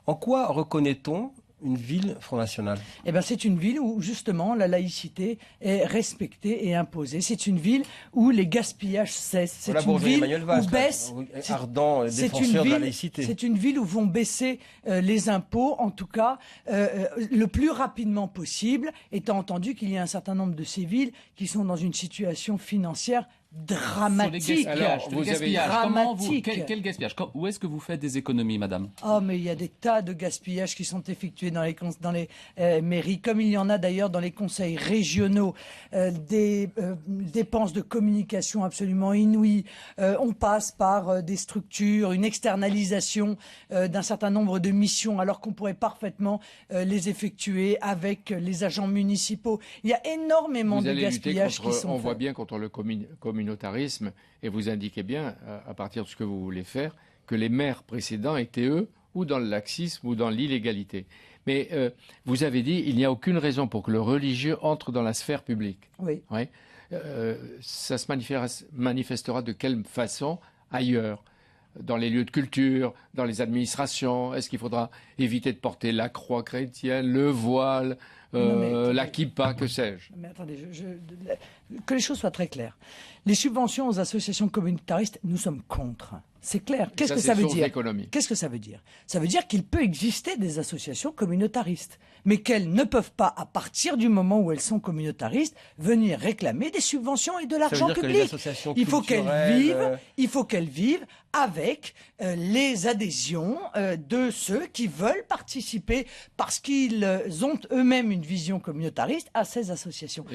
En quoi reconnaît-on une ville Front National? Eh ben, c'est une ville où, justement, la laïcité est respectée et imposée. C'est une ville où les gaspillages cessent. C'est une ville où baisse... Ardent défenseur de la laïcité. C'est une ville où vont baisser les impôts, en tout cas, le plus rapidement possible, étant entendu qu'il y a un certain nombre de ces villes qui sont dans une situation financière dramatique. Alors, vous avez dramatique. Quel gaspillage? Où est-ce que vous faites des économies, madame? Oh, mais il y a des tas de gaspillages qui sont effectués dans les mairies, comme il y en a d'ailleurs dans les conseils régionaux, des dépenses de communication absolument inouïes. On passe par des structures, une externalisation d'un certain nombre de missions, alors qu'on pourrait parfaitement les effectuer avec les agents municipaux. Il y a énormément de gaspillages qui sont faits. On voit bien contre le communautarisme, et vous indiquez bien, à partir de ce que vous voulez faire, que les maires précédents étaient, eux, ou dans le laxisme ou dans l'illégalité. Mais vous avez dit il n'y a aucune raison pour que le religieux entre dans la sphère publique. Oui. Ouais. Ça se manifestera de quelle façon ailleurs? Dans les lieux de culture, dans les administrations? Est-ce qu'il faudra éviter de porter la croix chrétienne, le voile, la kippa, que sais-je? Mais attendez, que les choses soient très claires. Les subventions aux associations communautaristes, nous sommes contre. C'est clair. Qu'est-ce que ça veut dire? Qu'est-ce que ça veut dire? Ça veut dire qu'il peut exister des associations communautaristes, mais qu'elles ne peuvent pas, à partir du moment où elles sont communautaristes, venir réclamer des subventions et de l'argent public. Il faut qu'elles vivent avec les adhésions de ceux qui veulent participer parce qu'ils ont eux-mêmes une vision communautariste à ces associations.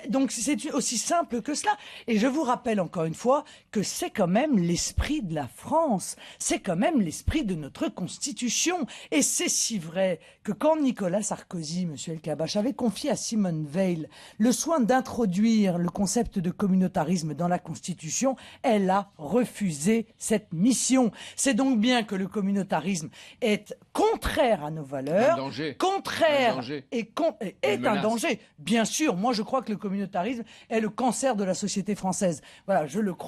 Donc c'est aussi simple que cela. Et je vous rappelle encore une fois que c'est quand même l'esprit de la France, c'est quand même l'esprit de notre Constitution. Et c'est si vrai que quand Nicolas Sarkozy, monsieur El Kabbach, avait confié à Simone Veil le soin d'introduire le concept de communautarisme dans la Constitution, elle a refusé cette mission. C'est donc bien que le communautarisme est contraire à nos valeurs, est un danger. Bien sûr, moi je crois que le communautarisme est le cancer de la société française. Voilà, je le crois.